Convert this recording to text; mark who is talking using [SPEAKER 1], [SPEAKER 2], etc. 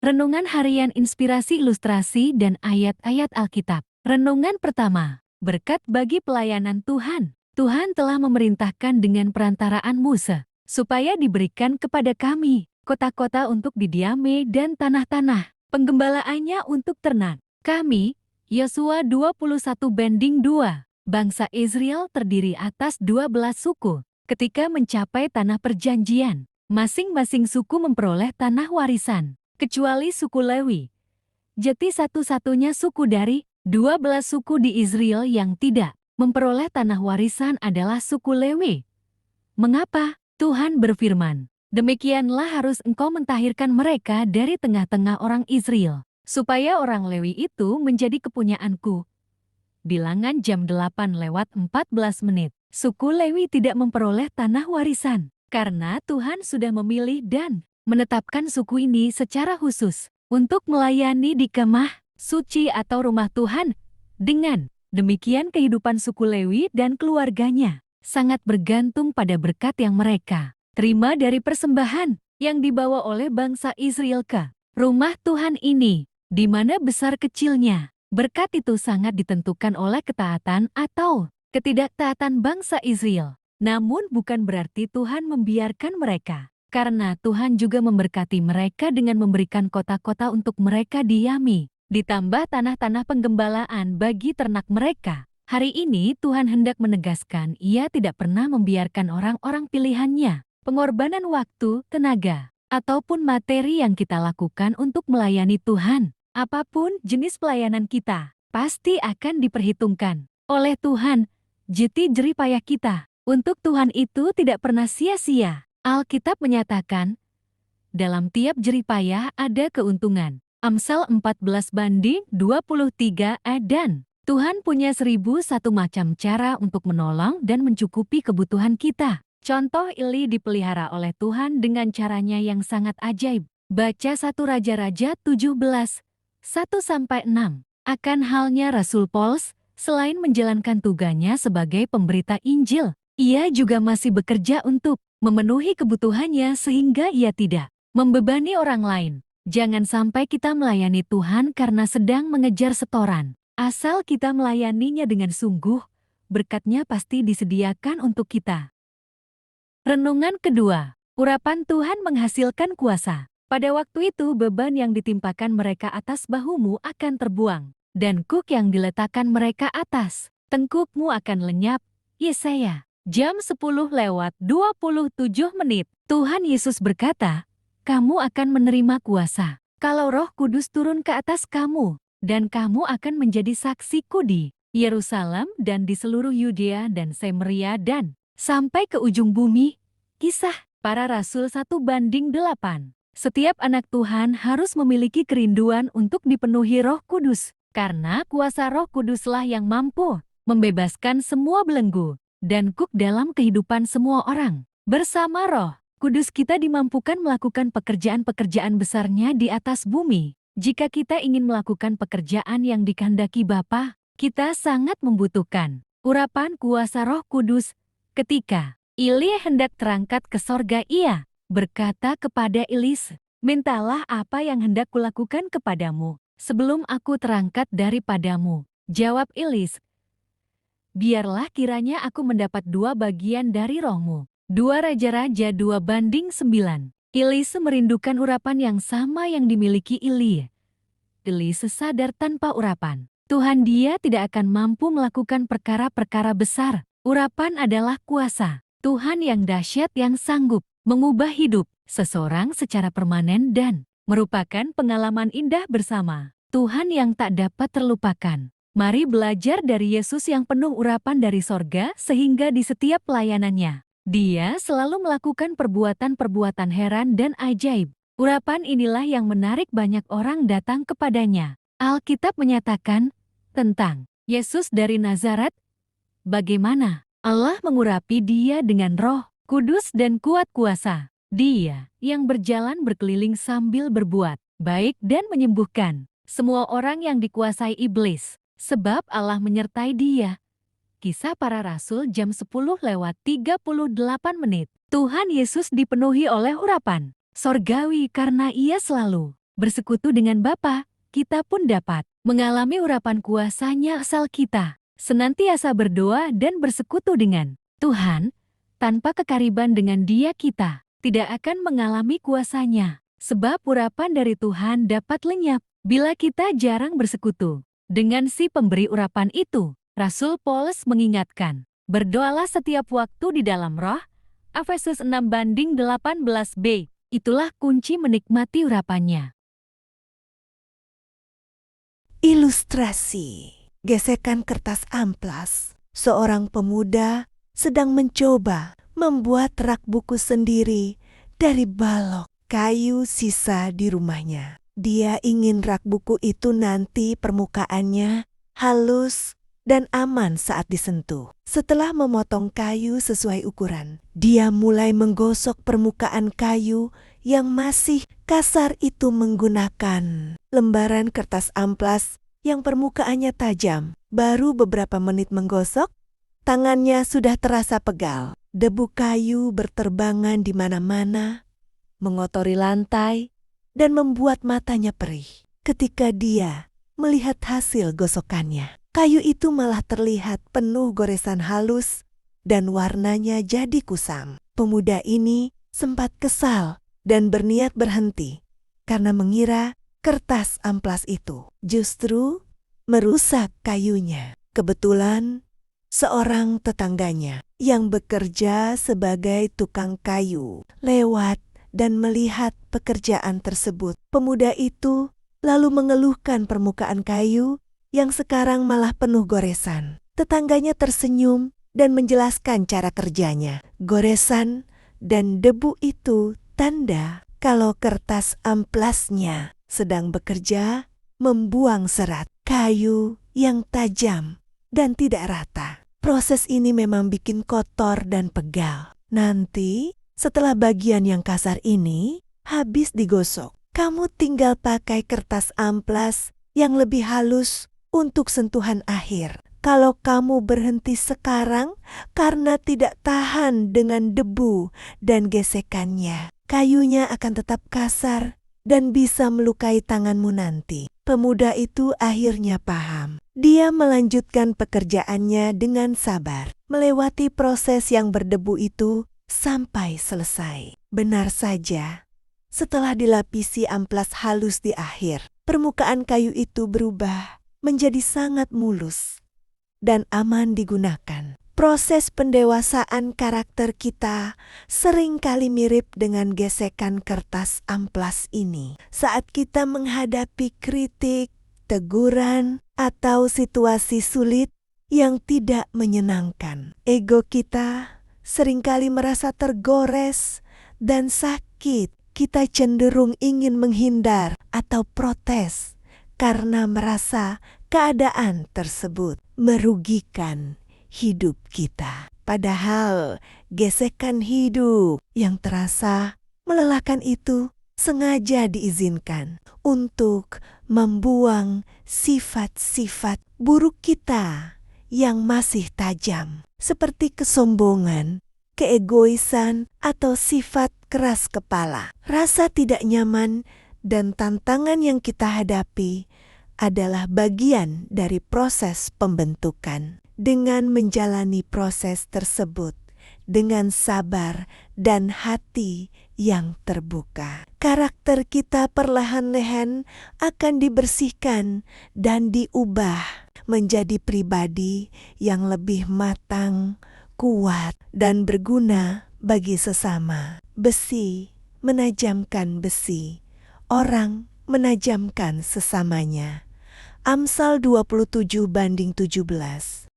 [SPEAKER 1] Renungan Harian Inspirasi Ilustrasi dan Ayat-Ayat Alkitab. Renungan pertama, berkat bagi pelayanan Tuhan. Tuhan telah memerintahkan dengan perantaraan Musa, supaya diberikan kepada kami kota-kota untuk didiami dan tanah-tanah penggembalaannya untuk ternak. Kami, Yosua 21:2, bangsa Israel terdiri atas 12 suku. Ketika mencapai tanah perjanjian, masing-masing suku memperoleh tanah warisan, kecuali suku Lewi. Jadi satu-satunya suku dari 12 suku di Israel yang tidak memperoleh tanah warisan adalah suku Lewi. Mengapa? Tuhan berfirman, "Demikianlah harus engkau mentahirkan mereka dari tengah-tengah orang Israel, supaya orang Lewi itu menjadi kepunyaanku." Bilangan jam 8:14. Suku Lewi tidak memperoleh tanah warisan, karena Tuhan sudah memilih dan menetapkan suku ini secara khusus untuk melayani di kemah suci atau rumah Tuhan. Dengan demikian kehidupan suku Lewi dan keluarganya sangat bergantung pada berkat yang mereka terima dari persembahan yang dibawa oleh bangsa Israel ke rumah Tuhan ini, di mana besar kecilnya berkat itu sangat ditentukan oleh ketaatan atau ketidaktaatan bangsa Israel. Namun bukan berarti Tuhan membiarkan mereka, karena Tuhan juga memberkati mereka dengan memberikan kota-kota untuk mereka diami, ditambah tanah-tanah penggembalaan bagi ternak mereka. Hari ini Tuhan hendak menegaskan Ia tidak pernah membiarkan orang-orang pilihannya, pengorbanan waktu, tenaga, ataupun materi yang kita lakukan untuk melayani Tuhan. Apapun jenis pelayanan kita, pasti akan diperhitungkan oleh Tuhan. Jadi jerih payah kita untuk Tuhan itu tidak pernah sia-sia. Alkitab menyatakan, dalam tiap jerih payah ada keuntungan. Amsal 14:23. Dan Tuhan punya 1001 macam cara untuk menolong dan mencukupi kebutuhan kita. Contoh Eli dipelihara oleh Tuhan dengan caranya yang sangat ajaib. Baca 1 Raja-Raja 17, 1-6. Akan halnya Rasul Paulus, selain menjalankan tugasnya sebagai pemberita Injil, ia juga masih bekerja untuk memenuhi kebutuhannya sehingga ia tidak membebani orang lain. Jangan sampai kita melayani Tuhan karena sedang mengejar setoran. Asal kita melayaninya dengan sungguh, berkatnya pasti disediakan untuk kita. Renungan kedua, urapan Tuhan menghasilkan kuasa. Pada waktu itu beban yang ditimpakan mereka atas bahumu akan terbuang, dan kuk yang diletakkan mereka atas tengkukmu akan lenyap. Yesaya jam 10:27. Tuhan Yesus berkata, kamu akan menerima kuasa kalau Roh Kudus turun ke atas kamu, dan kamu akan menjadi saksiku di Yerusalem dan di seluruh Yudea dan Samaria dan sampai ke ujung bumi. Kisah Para Rasul 1:8. Setiap anak Tuhan harus memiliki kerinduan untuk dipenuhi Roh Kudus, karena kuasa Roh Kuduslah yang mampu membebaskan semua belenggu dan kuk dalam kehidupan semua orang. Bersama Roh Kudus kita dimampukan melakukan pekerjaan-pekerjaan besarnya di atas bumi. Jika kita ingin melakukan pekerjaan yang dikehendaki Bapa, kita sangat membutuhkan urapan kuasa Roh Kudus. Ketika Eli hendak terangkat ke sorga, ia berkata kepada Elis, mintalah apa yang hendak kulakukan kepadamu sebelum aku terangkat daripadamu. Jawab Elis, biarlah kiranya aku mendapat 2 bagian dari rohmu. 2 Raja-Raja 2:9. Elis merindukan urapan yang sama yang dimiliki Eli. Elis sadar tanpa urapan Tuhan dia tidak akan mampu melakukan perkara-perkara besar. Urapan adalah kuasa Tuhan yang dahsyat yang sanggup mengubah hidup seseorang secara permanen dan merupakan pengalaman indah bersama Tuhan yang tak dapat terlupakan. Mari belajar dari Yesus yang penuh urapan dari sorga sehingga di setiap pelayanannya Dia selalu melakukan perbuatan-perbuatan heran dan ajaib. Urapan inilah yang menarik banyak orang datang kepadanya. Alkitab menyatakan tentang Yesus dari Nazaret, bagaimana Allah mengurapi dia dengan Roh Kudus dan kuat kuasa. Dia yang berjalan berkeliling sambil berbuat baik dan menyembuhkan semua orang yang dikuasai iblis, sebab Allah menyertai dia. Kisah Para Rasul jam 10:38. Tuhan Yesus dipenuhi oleh urapan sorgawi karena ia selalu bersekutu dengan Bapa, kita pun dapat mengalami urapan kuasa-Nya asal kita senantiasa berdoa dan bersekutu dengan Tuhan. Tanpa kekariban dengan Dia, kita tidak akan mengalami kuasa-Nya, sebab urapan dari Tuhan dapat lenyap bila kita jarang bersekutu dengan si pemberi urapan itu. Rasul Paulus mengingatkan, berdoalah setiap waktu di dalam roh, Efesus 6:18b. Itulah kunci menikmati urapannya.
[SPEAKER 2] Ilustrasi. Gesekan kertas amplas. Seorang pemuda sedang mencoba membuat rak buku sendiri dari balok kayu sisa di rumahnya. Dia ingin rak buku itu nanti permukaannya halus dan aman saat disentuh. Setelah memotong kayu sesuai ukuran, dia mulai menggosok permukaan kayu yang masih kasar itu menggunakan lembaran kertas amplas yang permukaannya tajam. Baru beberapa menit menggosok, tangannya sudah terasa pegal. Debu kayu berterbangan di mana-mana, mengotori lantai, dan membuat matanya perih. Ketika dia melihat hasil gosokannya, kayu itu malah terlihat penuh goresan halus dan warnanya jadi kusam. Pemuda ini sempat kesal dan berniat berhenti karena mengira kertas amplas itu justru merusak kayunya. Kebetulan seorang tetangganya yang bekerja sebagai tukang kayu lewat dan melihat pekerjaan tersebut. Pemuda itu lalu mengeluhkan permukaan kayu yang sekarang malah penuh goresan. Tetangganya tersenyum dan menjelaskan cara kerjanya. Goresan dan debu itu tanda kalau kertas amplasnya sedang bekerja membuang serat kayu yang tajam dan tidak rata. Proses ini memang bikin kotor dan pegal. Nanti setelah bagian yang kasar ini habis digosok, kamu tinggal pakai kertas amplas yang lebih halus untuk sentuhan akhir. Kalau kamu berhenti sekarang karena tidak tahan dengan debu dan gesekannya, kayunya akan tetap kasar dan bisa melukai tanganmu nanti. Pemuda itu akhirnya paham. Dia melanjutkan pekerjaannya dengan sabar, melewati proses yang berdebu itu sampai selesai. Benar saja, setelah dilapisi amplas halus di akhir, permukaan kayu itu berubah menjadi sangat mulus dan aman digunakan. Proses pendewasaan karakter kita seringkali mirip dengan gesekan kertas amplas ini. Saat kita menghadapi kritik, teguran, atau situasi sulit yang tidak menyenangkan, ego kita seringkali merasa tergores dan sakit. Kita cenderung ingin menghindar atau protes karena merasa keadaan tersebut merugikan hidup kita. Padahal gesekan hidup yang terasa melelahkan itu sengaja diizinkan untuk membuang sifat-sifat buruk kita yang masih tajam, seperti kesombongan, keegoisan, atau sifat keras kepala. Rasa tidak nyaman dan tantangan yang kita hadapi adalah bagian dari proses pembentukan. Dengan menjalani proses tersebut dengan sabar dan hati yang terbuka, karakter kita perlahan-lahan akan dibersihkan dan diubah menjadi pribadi yang lebih matang, kuat, dan berguna bagi sesama. Besi menajamkan besi, orang menajamkan sesamanya. Amsal 27:17.